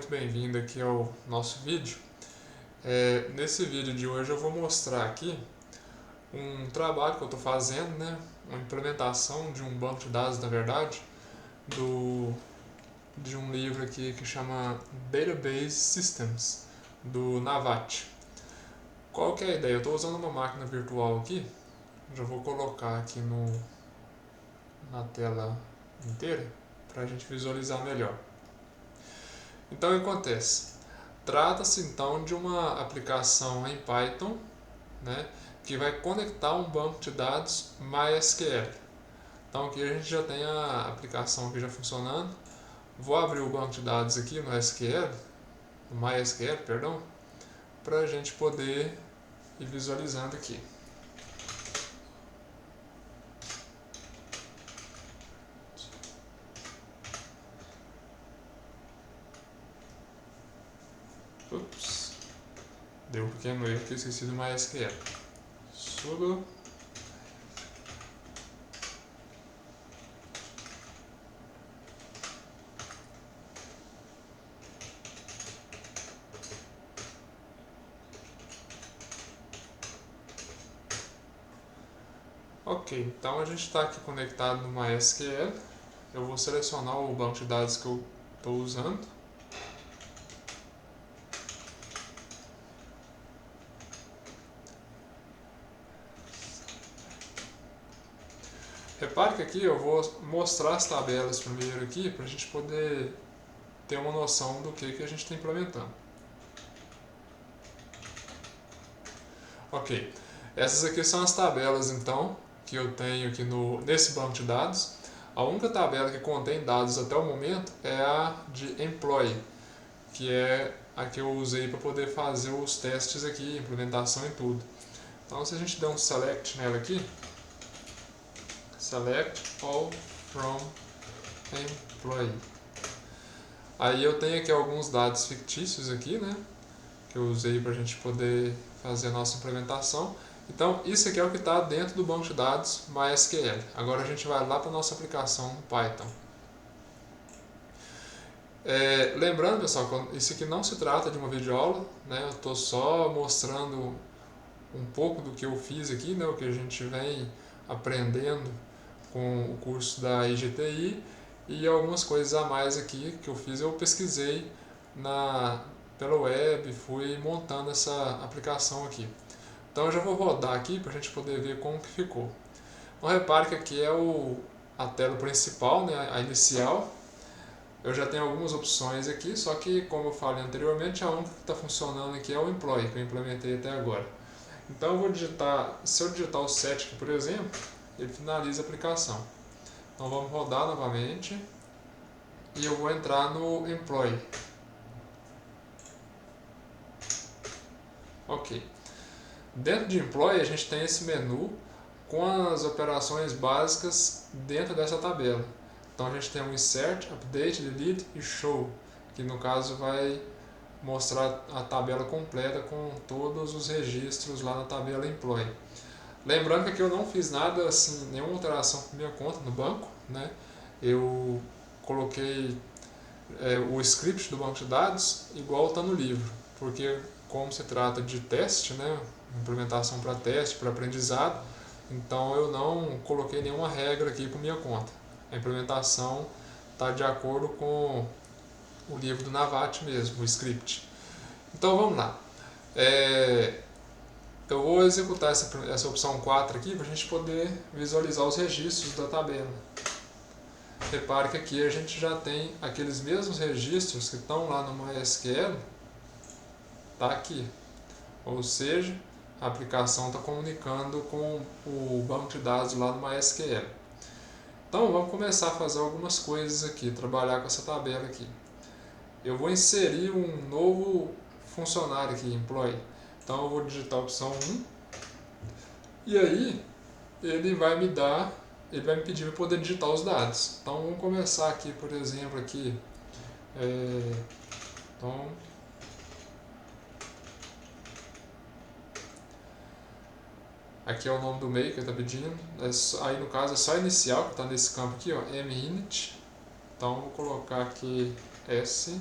muito bem-vindo aqui ao nosso vídeo. Nesse vídeo de hoje eu vou mostrar aqui um trabalho que eu estou fazendo, né? Uma implementação de um banco de dados, na verdade, de um livro aqui que chama Database Systems, do Navat. Qual que é a ideia? Eu estou usando uma máquina virtual aqui, já vou colocar aqui na tela inteira para a gente visualizar melhor. Então o que acontece? Trata-se então de uma aplicação em Python, né, que vai conectar um banco de dados MySQL. Então aqui a gente já tem a aplicação aqui já funcionando. Vou abrir o banco de dados aqui no MySQL, perdão, para a gente poder ir visualizando aqui. Ups, deu um pequeno erro que eu esqueci do MySQL. Sudo. Ok, então a gente está aqui conectado no MySQL. Eu vou selecionar o banco de dados que eu estou usando. Repare que aqui eu vou mostrar as tabelas primeiro aqui para a gente poder ter uma noção do que a gente está implementando. Ok, essas aqui são as tabelas então que eu tenho aqui nesse banco de dados. A única tabela que contém dados até o momento é a de Employee, que é a que eu usei para poder fazer os testes aqui, implementação e tudo. Então se a gente der um select nela aqui, select all from employee. Aí eu tenho aqui alguns dados fictícios aqui, né, que eu usei para a gente poder fazer a nossa implementação. Então isso aqui é o que está dentro do banco de dados MySQL. Agora a gente vai lá para a nossa aplicação no Python. Lembrando, pessoal, isso aqui não se trata de uma videoaula, né? Eu estou só mostrando um pouco do que eu fiz aqui, né? O que a gente vem aprendendo com o curso da IGTI e algumas coisas a mais aqui que eu fiz. Eu pesquisei pela web, fui montando essa aplicação aqui. Então eu já vou rodar aqui para a gente poder ver como que ficou. Então repare que aqui é a tela principal, né? A inicial. Eu já tenho algumas opções aqui, só que como eu falei anteriormente, a única que está funcionando aqui é o Employee, que eu implementei até agora. Então eu vou digitar, se eu digitar o 7 aqui, por exemplo, ele finaliza a aplicação. Então vamos rodar novamente e eu vou entrar no Employee. Ok. Dentro de Employee a gente tem esse menu com as operações básicas dentro dessa tabela. Então a gente tem o Insert, Update, Delete e Show, que no caso vai mostrar a tabela completa com todos os registros lá na tabela Employee. Lembrando que aqui eu não fiz nada, assim, nenhuma alteração com minha conta no banco, né? Eu coloquei o script do banco de dados igual está no livro, porque como se trata de teste, né? Implementação para teste, para aprendizado, então eu não coloquei nenhuma regra aqui com minha conta. A implementação está de acordo com o livro do Navat mesmo, o script. Então vamos lá. Eu vou executar essa opção 4 aqui para a gente poder visualizar os registros da tabela. Repare que aqui a gente já tem aqueles mesmos registros que estão lá no MySQL, está aqui. Ou seja, a aplicação está comunicando com o banco de dados lá do MySQL. Então vamos começar a fazer algumas coisas aqui, trabalhar com essa tabela aqui. Eu vou inserir um novo funcionário aqui, Employee. Então eu vou digitar a opção 1 e aí ele vai me pedir para poder digitar os dados. Então vamos começar aqui, por exemplo, aqui. Então, aqui é o nome do meio que ele está pedindo. Aí no caso é só inicial que está nesse campo aqui, ó, minit. Então vou colocar aqui S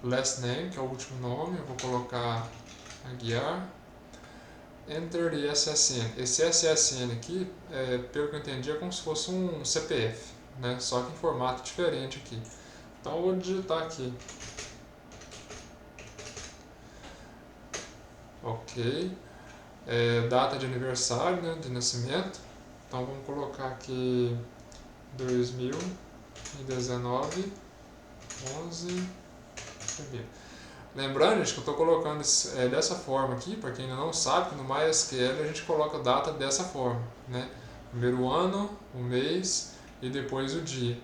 last name, que é o último nome, eu vou colocar Aguiar. Enter the SSN. Esse SSN aqui, pelo que eu entendi, é como se fosse um CPF, né? Só que em formato diferente aqui. Então eu vou digitar aqui. Ok. Data de aniversário, né, de nascimento. Então vamos colocar aqui 2019, 11, primeiro. Lembrando, gente, que eu estou colocando dessa forma aqui, para quem ainda não sabe, que no MySQL a gente coloca a data dessa forma, né? Primeiro ano, o mês e depois o dia.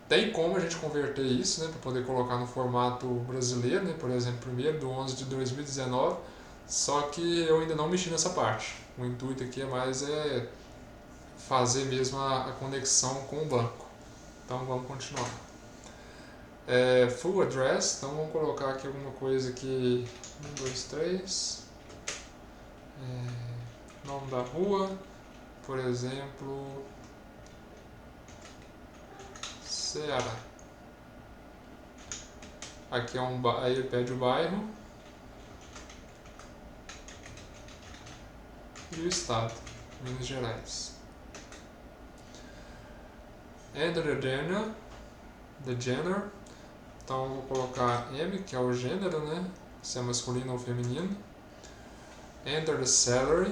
Tem como a gente converter isso, né, para poder colocar no formato brasileiro, né, por exemplo, 1º de 11 de 2019, só que eu ainda não mexi nessa parte. O intuito aqui é mais fazer mesmo a conexão com o banco. Então vamos continuar. Full address, então vamos colocar aqui alguma coisa aqui, 1, 2, 3, nome da rua, por exemplo, Ceará. Aqui aí ele pede o bairro e o estado, Minas Gerais. Enter the gender, então eu vou colocar M, que é o gênero, né? Se é masculino ou feminino. Enter the salary,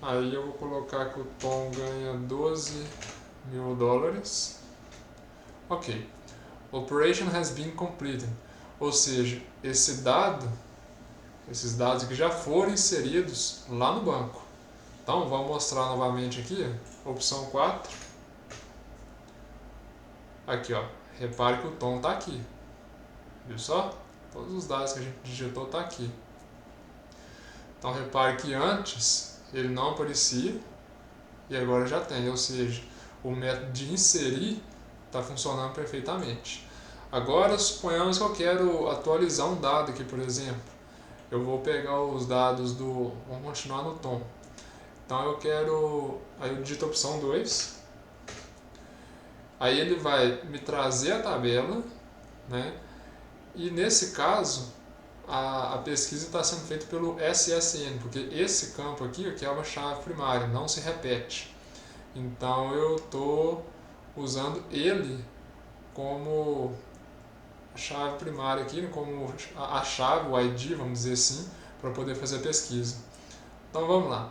aí eu vou colocar que o Tom ganha $12.000. Ok. Operation has been completed, ou seja, esses dados que já foram inseridos lá no banco. Então vamos mostrar novamente aqui, opção 4. Aqui, ó, repare que o Tom está aqui. Viu só? Todos os dados que a gente digitou estão aqui. Então repare que antes ele não aparecia e agora já tem, ou seja, o método de inserir está funcionando perfeitamente. Agora suponhamos que eu quero atualizar um dado aqui, por exemplo. Eu vou pegar os dados vamos continuar no Tom. Então aí eu digito a opção 2. Aí ele vai me trazer a tabela, né? E nesse caso, a pesquisa está sendo feita pelo SSN, porque esse campo aqui, que é uma chave primária, não se repete. Então eu estou usando ele como chave primária aqui, como a chave, o ID, vamos dizer assim, para poder fazer a pesquisa. Então vamos lá.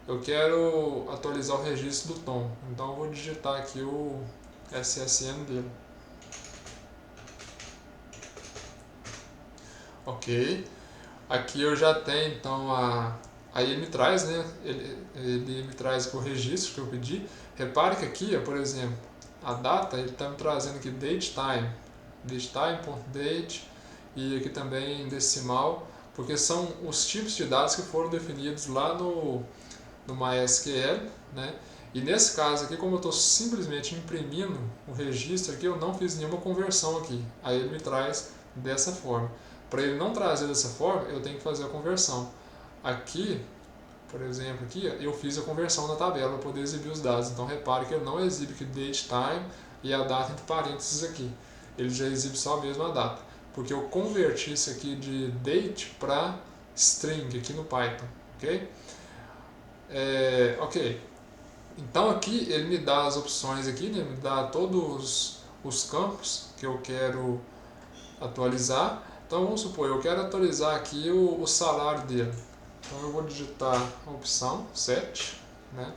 Eu quero atualizar o registro do Tom, então eu vou digitar aqui o SSN dele. Ok, aqui eu já tenho então aí ele me traz, né? Ele me traz o registro que eu pedi. Repare que aqui, por exemplo, a data ele está me trazendo aqui datetime.date e aqui também decimal, porque são os tipos de dados que foram definidos lá no MySQL, né? E nesse caso aqui, como eu estou simplesmente imprimindo o registro aqui, eu não fiz nenhuma conversão aqui. Aí ele me traz dessa forma. Para ele não trazer dessa forma, eu tenho que fazer a conversão. Aqui, por exemplo, aqui eu fiz a conversão na tabela para poder exibir os dados. Então repare que ele não exibe aqui date time e a data entre parênteses aqui. Ele já exibe só mesmo a data. Porque eu converti isso aqui de date para string aqui no Python. Ok? Ok. Então aqui ele me dá as opções aqui, né? Me dá todos os campos que eu quero atualizar. Então vamos supor, eu quero atualizar aqui o salário dele. Então eu vou digitar a opção 7, né?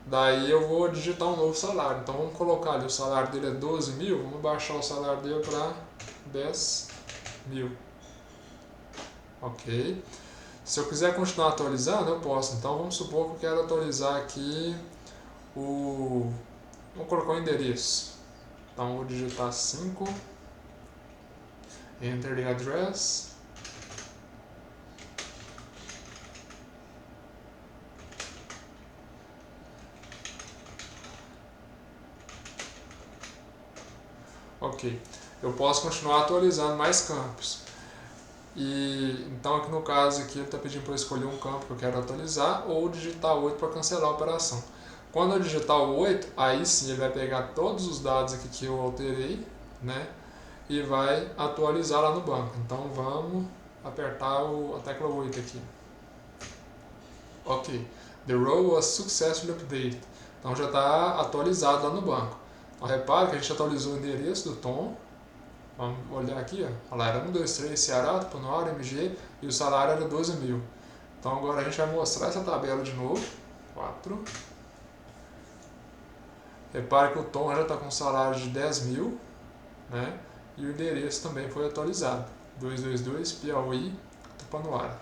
Daí eu vou digitar um novo salário. Então vamos colocar ali, o salário dele é 12.000, vamos baixar o salário dele para 10.000. Ok. Se eu quiser continuar atualizando, eu posso. Então vamos supor que eu quero atualizar aqui vamos colocar o endereço. Então eu vou digitar 5. Enter the address. Ok, eu posso continuar atualizando mais campos. Então aqui no caso aqui ele está pedindo para eu escolher um campo que eu quero atualizar ou digitar 8 para cancelar a operação. Quando eu digitar o 8, aí sim ele vai pegar todos os dados aqui que eu alterei, né? e vai atualizar lá no banco. Então vamos apertar a tecla 8 aqui. Ok, the row was successfully updated. Então já está atualizado lá no banco. Então repare que a gente atualizou o endereço do Tom. Vamos olhar aqui, ó. Olha lá, era 1, 2, 3, Ceará, Tupanuara, MG, e o salário era 12 mil. Então agora a gente vai mostrar essa tabela de novo. 4. Repare que o Tom já está com um salário de 10 mil, né? E o endereço também foi atualizado. 222 Piauí, Tupanuara.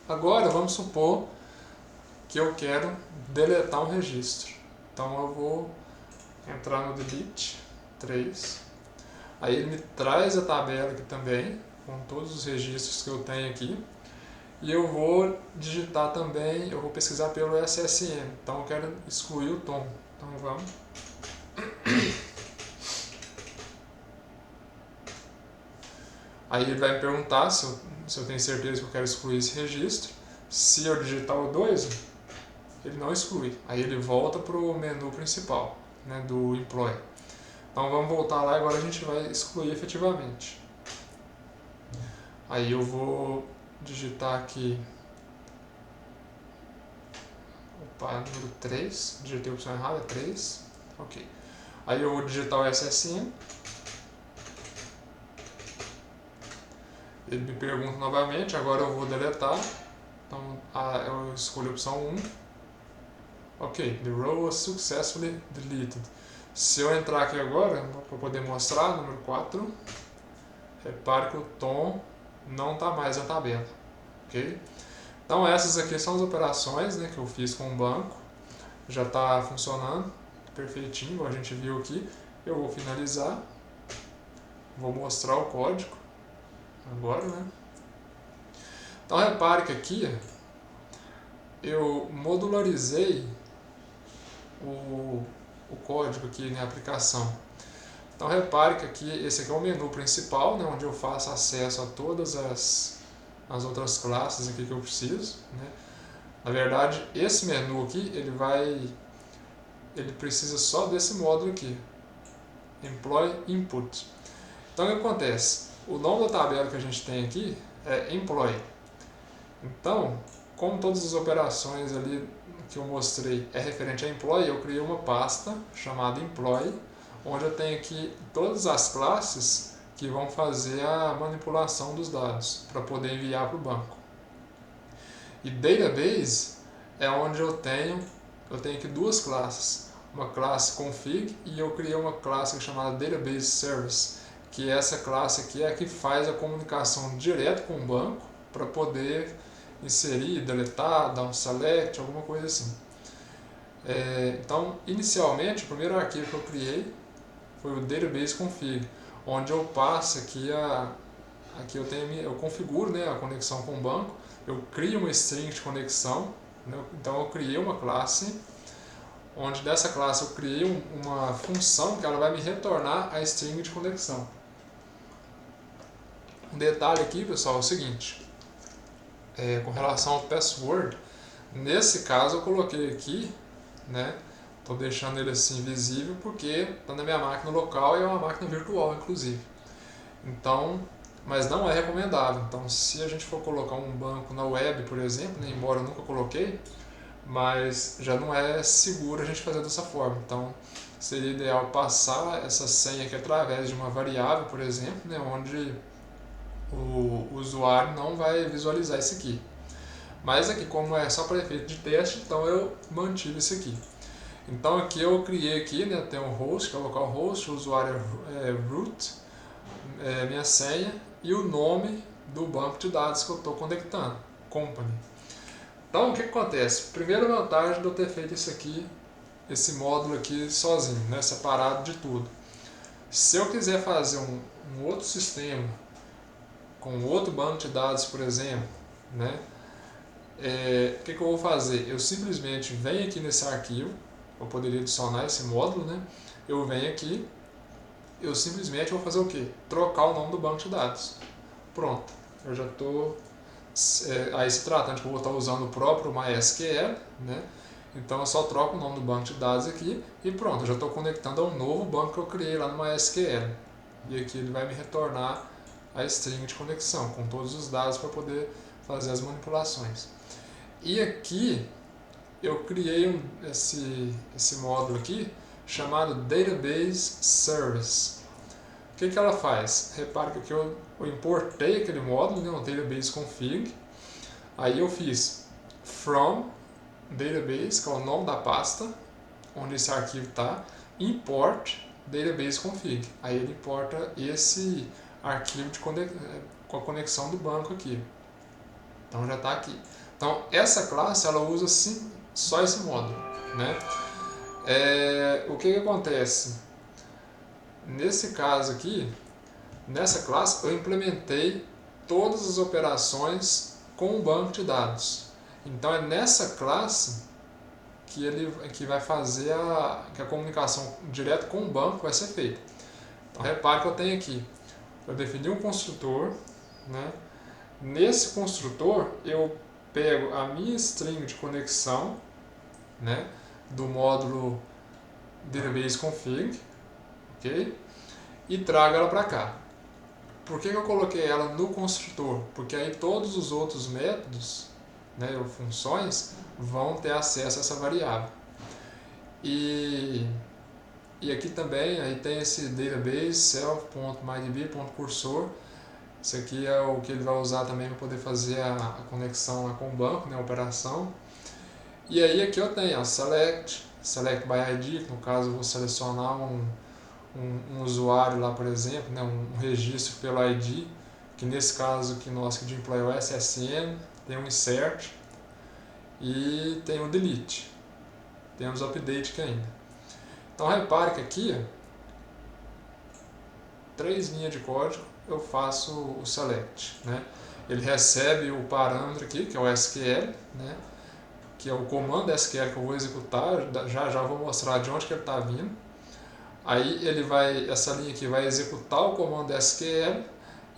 Agora vamos supor que eu quero deletar um registro. Então eu vou entrar no delete 3. Aí ele me traz a tabela aqui também, com todos os registros que eu tenho aqui. E eu vou digitar também, eu vou pesquisar pelo SSN. Então eu quero excluir o Tom. Então vamos. Aí ele vai me perguntar se eu tenho certeza que eu quero excluir esse registro. Se eu digitar o 2, ele não exclui. Aí ele volta para o menu principal, né, do Employee. Então vamos voltar lá e agora a gente vai excluir efetivamente. Aí eu vou digitar aqui, número 3, digitei a opção errada, 3, ok. Aí eu vou digitar o SSN. Ele me pergunta novamente, agora eu vou deletar. Então eu escolho a opção 1. Ok, the row was successfully deleted. Se eu entrar aqui agora, para poder mostrar, número 4, repare que o Tom não está mais na tabela. Okay? Então essas aqui são as operações, né, que eu fiz com o banco. Já está funcionando perfeitinho, como a gente viu aqui. Eu vou finalizar. Vou mostrar o código agora, né? Então repare que aqui eu modularizei o código aqui na aplicação. Então repare que aqui, esse aqui é o menu principal, né, onde eu faço acesso a todas as outras classes aqui que eu preciso, né. Na verdade, esse menu aqui, ele precisa só desse módulo aqui, Employee Input. Então o que acontece? O nome da tabela que a gente tem aqui é Employee. Então, como todas as operações ali que eu mostrei é referente a Employee, eu criei uma pasta chamada Employee, onde eu tenho aqui todas as classes que vão fazer a manipulação dos dados para poder enviar para o banco. E Database é onde eu tenho aqui duas classes, uma classe config e eu criei uma classe chamada Database Service, que essa classe aqui é a que faz a comunicação direto com o banco para poder inserir, deletar, dar um select, alguma coisa assim. Então, inicialmente, o primeiro arquivo que eu criei foi o Database Config, onde eu passo aqui eu configuro, né, a conexão com o banco, eu crio uma string de conexão, né, então eu criei uma classe, onde dessa classe eu criei uma função que ela vai me retornar a string de conexão. Um detalhe aqui, pessoal, é o seguinte, com relação ao password, nesse caso eu coloquei aqui, né, estou deixando ele assim visível porque está na minha máquina local e é uma máquina virtual, inclusive. Então, mas não é recomendável. Então, se a gente for colocar um banco na web, por exemplo, né, embora eu nunca coloquei, mas já não é seguro a gente fazer dessa forma. Então, seria ideal passar essa senha aqui através de uma variável, por exemplo, né, onde o usuário não vai visualizar isso aqui. Mas aqui, como é só para efeito de teste, então eu mantive isso aqui. Então aqui eu criei aqui, né, tem um host, que é o localhost, o usuário é root, minha senha e o nome do banco de dados que eu estou conectando, company. Então o que acontece? Primeira vantagem de eu ter feito isso aqui, esse módulo aqui sozinho, né, separado de tudo. Se eu quiser fazer um outro sistema com outro banco de dados, por exemplo, né, o que eu vou fazer? Eu simplesmente venho aqui nesse arquivo, eu poderia adicionar esse módulo, né? Eu venho aqui, eu simplesmente vou fazer o quê? Trocar o nome do banco de dados. Pronto, eu já estou... aí se tratando de que eu vou estar usando o próprio MySQL, né? Então eu só troco o nome do banco de dados aqui e pronto, eu já estou conectando a um novo banco que eu criei lá no MySQL. e aqui ele vai me retornar a string de conexão, com todos os dados para poder fazer as manipulações. E aqui eu criei esse módulo aqui chamado Database Service. O que ela faz? Repara que aqui eu importei aquele módulo, né, o Database Config, aí eu fiz from database, que é o nome da pasta onde esse arquivo está, import database config. Aí ele importa esse arquivo com a conexão do banco aqui. Então já está aqui. Então essa classe ela usa sim, só esse módulo, né? O que acontece? Nesse caso aqui, nessa classe eu implementei todas as operações com o banco de dados. Então é nessa classe que vai fazer que a comunicação direto com o banco vai ser feita. Então repare que eu tenho aqui, eu defini um construtor, né? Nesse construtor eu pego a minha string de conexão, né, do módulo database config, ok? E trago ela para cá. Por que eu coloquei ela no construtor? Porque aí todos os outros métodos, né, ou funções vão ter acesso a essa variável. E aqui também aí tem esse database self.mydb.cursor. Isso aqui é o que ele vai usar também para poder fazer a conexão lá com o banco, né, a operação. E aí aqui eu tenho a select by ID, que no caso eu vou selecionar um usuário lá, por exemplo, né, um registro pelo ID, que nesse caso aqui nosso de EmployeeOS é SN, tem um insert e tem um delete. Temos update aqui ainda. Então repare que aqui, 3 linhas de código, eu faço o select, né? Ele recebe o parâmetro aqui, que é o SQL, né? Que é o comando SQL que eu vou executar, já vou mostrar de onde que ele está vindo. Aí essa linha aqui vai executar o comando SQL,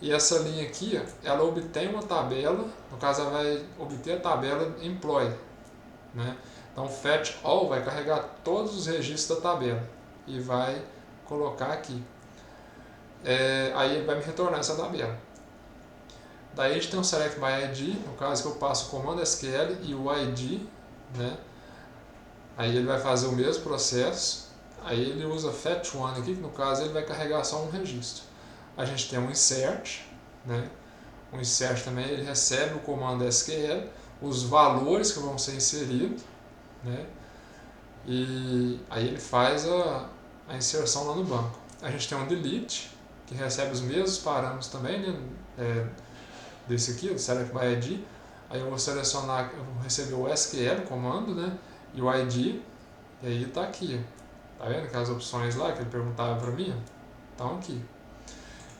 e essa linha aqui, ela obtém uma tabela, no caso ela vai obter a tabela employee, né? Então fetch all vai carregar todos os registros da tabela e vai colocar aqui. Aí ele vai me retornar essa tabela. Daí a gente tem um select by ID, no caso que eu passo o comando SQL e o ID, né? Aí ele vai fazer o mesmo processo. Aí ele usa fetch one aqui, que no caso ele vai carregar só um registro. A gente tem um insert, né? O insert também ele recebe o comando SQL, os valores que vão ser inseridos, né? E aí ele faz a inserção lá no banco. A gente tem um delete, que recebe os mesmos parâmetros também, né? Desse aqui, o select by ID. Aí eu vou selecionar, eu vou receber o SQL, o comando, né? E o ID, e aí está aqui. Tá vendo que as opções lá que ele perguntava para mim estão aqui.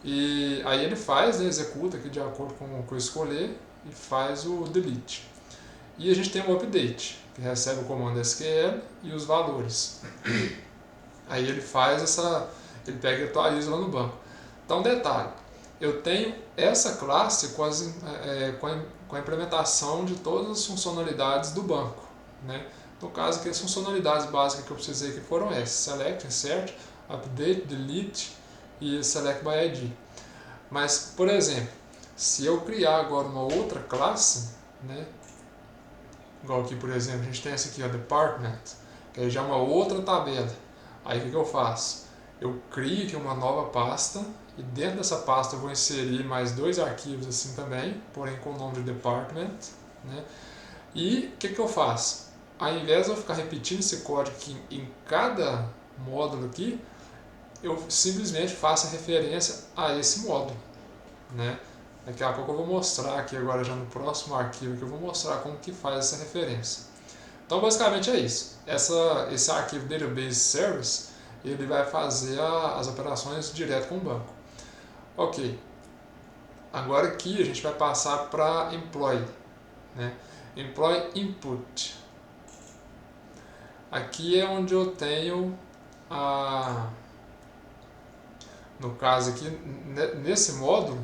E aí ele faz, né, executa aqui de acordo com o que eu escolher e faz o delete. E a gente tem o update, que recebe o comando SQL e os valores. Aí ele faz ele pega e atualiza lá no banco. Então detalhe, eu tenho essa classe com a implementação de todas as funcionalidades do banco, né? No caso aqui as funcionalidades básicas que eu precisei que foram essas: select, insert, update, delete e select by ID. Mas, por exemplo, se eu criar agora uma outra classe, né? Igual aqui, por exemplo, a gente tem essa aqui, ó, department, que aí já é uma outra tabela. Aí o que eu faço? Eu crio aqui uma nova pasta e dentro dessa pasta eu vou inserir mais 2 arquivos assim também, porém com o nome de department, né? E o que eu faço? Ao invés de eu ficar repetindo esse código aqui em cada módulo aqui, eu simplesmente faço a referência a esse módulo, né? Daqui a pouco eu vou mostrar aqui agora já no próximo arquivo que eu vou mostrar como que faz essa referência. Então basicamente é isso. Esse arquivo Database Service, ele vai fazer as operações direto com o banco. Ok. Agora aqui a gente vai passar para Employee, né? Employee Input. Aqui é onde eu tenho no caso aqui, nesse módulo,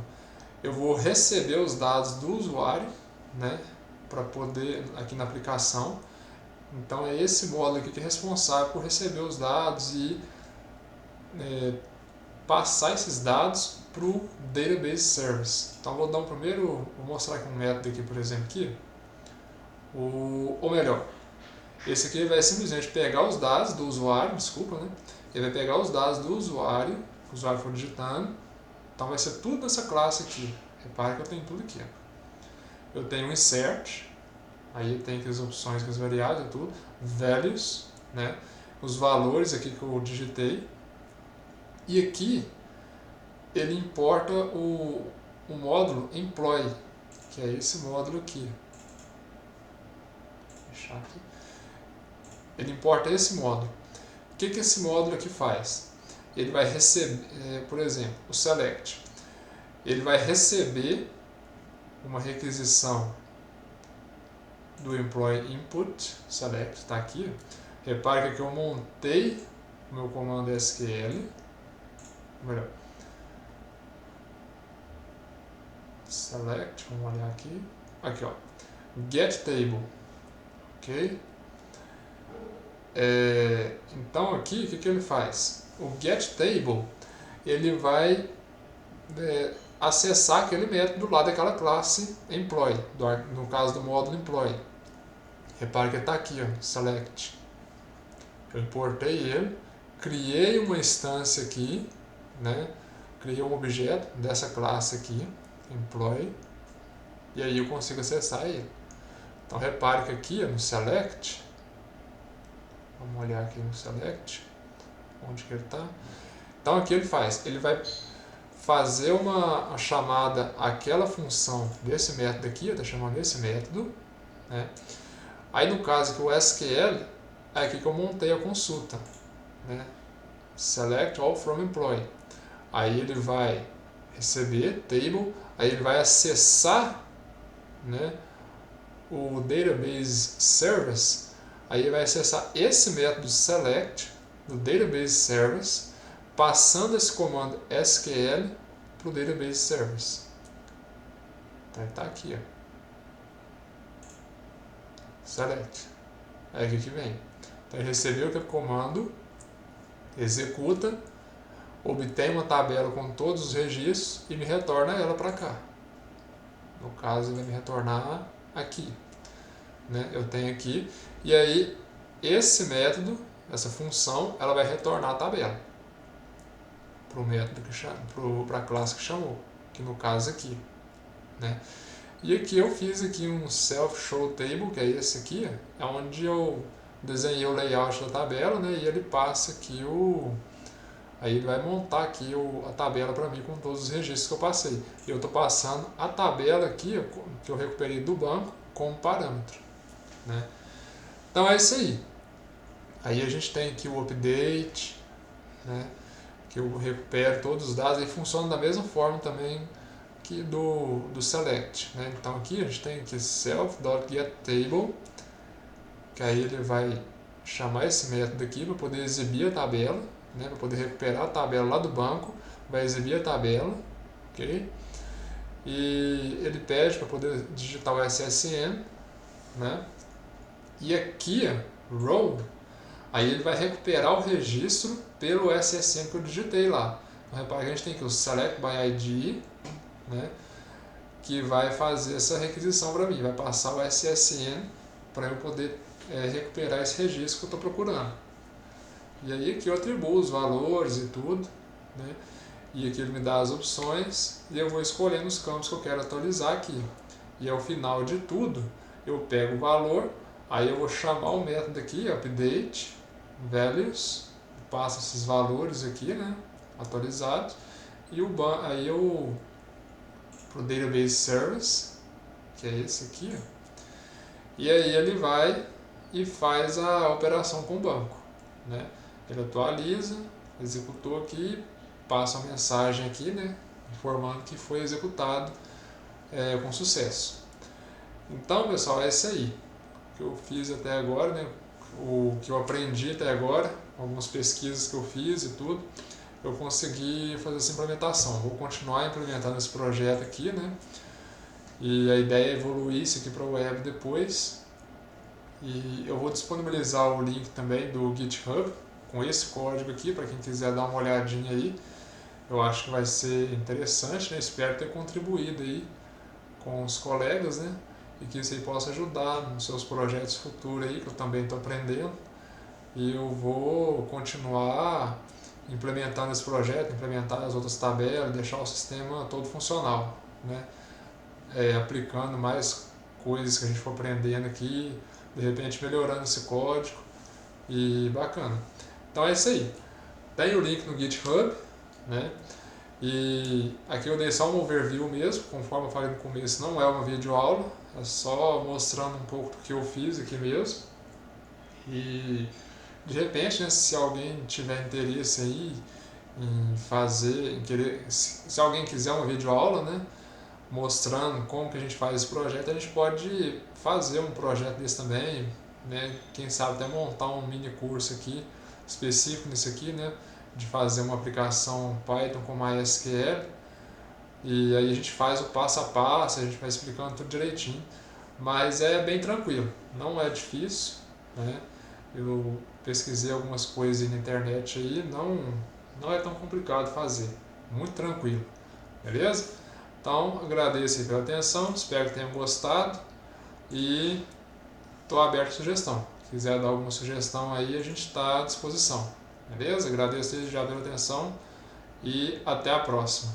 eu vou receber os dados do usuário, né, para poder, aqui na aplicação. Então é esse módulo aqui que é responsável por receber os dados e passar esses dados para o Database Service. Então vou vou mostrar aqui um método aqui, por exemplo, aqui. Ou melhor, esse aqui vai simplesmente pegar os dados do usuário, desculpa, né? Ele vai pegar os dados do usuário, que o usuário for digitando. Então vai ser tudo nessa classe aqui. Repare que eu tenho tudo aqui. Eu tenho um insert, aí tem aqui as opções com as variáveis e tudo, values, né? Os valores aqui que eu digitei. E aqui ele importa o módulo employee, que é esse módulo aqui. Vou fechar aqui. Ele importa esse módulo. O que esse módulo aqui faz? Ele vai receber, por exemplo, o select. Ele vai receber uma requisição do employee input, select, está aqui. Repare que aqui eu montei o meu comando SQL. Melhor. Select, vamos olhar aqui. Aqui, ó. Get table. Ok? Então aqui, o que ele faz? O get table, ele vai acessar aquele método lá daquela classe employee, no caso do módulo employee. Repare que está aqui, ó, select. Eu importei ele, criei uma instância aqui, né? Criei um objeto dessa classe aqui, employee, e aí eu consigo acessar ele. Então repare que aqui, ó, no select, vamos olhar aqui no select, onde que ele está. Então aqui ele vai fazer uma chamada àquela função desse método aqui, está chamando esse método, né? Aí no caso aqui o SQL, é aqui que eu montei a consulta, né? Select all from employee. Aí ele vai receber table, aí ele vai acessar, né, o database service, aí ele vai acessar esse método select do database service, passando esse comando SQL para o database service. Então ele está aqui, ó. Select. É aqui que vem. Então ele recebeu aquele comando, executa, obtém uma tabela com todos os registros e me retorna ela para cá. No caso, ele vai me retornar aqui, né? Eu tenho aqui, e aí esse método, essa função, ela vai retornar a tabela para o método que chama, para a classe que chamou, que no caso aqui, né? E aqui eu fiz aqui um self show table, que é esse aqui, é onde eu desenhei o layout da tabela, né? E ele passa aqui aí ele vai montar aqui a tabela para mim com todos os registros que eu passei. E eu estou passando a tabela aqui, que eu recuperei do banco, como parâmetro, né? Então é isso aí. Aí a gente tem aqui o update, né? Que eu recupero todos os dados e funciona da mesma forma também que do select, né? Então aqui a gente tem aqui self.getTable, que aí ele vai chamar esse método aqui para poder exibir a tabela, né, para poder recuperar a tabela lá do banco, vai exibir a tabela, ok? E ele pede para poder digitar o SSN, né? E aqui, row, aí ele vai recuperar o registro pelo SSN que eu digitei lá. Então, repare que a gente tem aqui o select by ID, né, que vai fazer essa requisição para mim, vai passar o SSN para eu poder recuperar esse registro que eu estou procurando. E aí aqui eu atribuo os valores e tudo, né? E aqui ele me dá as opções e eu vou escolhendo os campos que eu quero atualizar aqui. E ao final de tudo, eu pego o valor, aí eu vou chamar o método aqui, update, values, passo esses valores aqui, né, atualizados, e aí eu pro database service, que é esse aqui, ó, e aí ele vai e faz a operação com o banco, né? Ele atualiza, executou aqui, passa a mensagem aqui, né, informando que foi executado com sucesso. Então, pessoal, é isso aí que eu fiz até agora, né, o que eu aprendi até agora, algumas pesquisas que eu fiz e tudo, eu consegui fazer essa implementação. Vou continuar implementando esse projeto aqui, né, e a ideia é evoluir isso aqui para o web depois. E eu vou disponibilizar o link também do GitHub com esse código aqui, para quem quiser dar uma olhadinha aí. Eu acho que vai ser interessante, né? Espero ter contribuído aí com os colegas, né? E que isso aí possa ajudar nos seus projetos futuros aí, que eu também estou aprendendo. E eu vou continuar implementando esse projeto, implementar as outras tabelas, deixar o sistema todo funcional, né? Aplicando mais coisas que a gente for aprendendo aqui, de repente melhorando esse código e bacana. Então é isso aí. Tem o link no GitHub, né? E aqui eu dei só um overview mesmo, conforme eu falei no começo, não é uma videoaula, é só mostrando um pouco do que eu fiz aqui mesmo. E de repente, né, se alguém tiver interesse aí em fazer, em querer, se alguém quiser uma videoaula, né, mostrando como que a gente faz esse projeto, a gente pode fazer um projeto desse também, né, quem sabe até montar um mini curso aqui, específico nisso aqui, né, de fazer uma aplicação Python com MySQL, e aí a gente faz o passo a passo, a gente vai explicando tudo direitinho, mas é bem tranquilo, não é difícil, né, eu pesquisei algumas coisas na internet aí, não é tão complicado fazer, muito tranquilo, beleza? Então, agradeço aí pela atenção, espero que tenham gostado e estou aberto a sugestão. Se quiser dar alguma sugestão aí, a gente está à disposição. Beleza? Agradeço desde já pela atenção e até a próxima.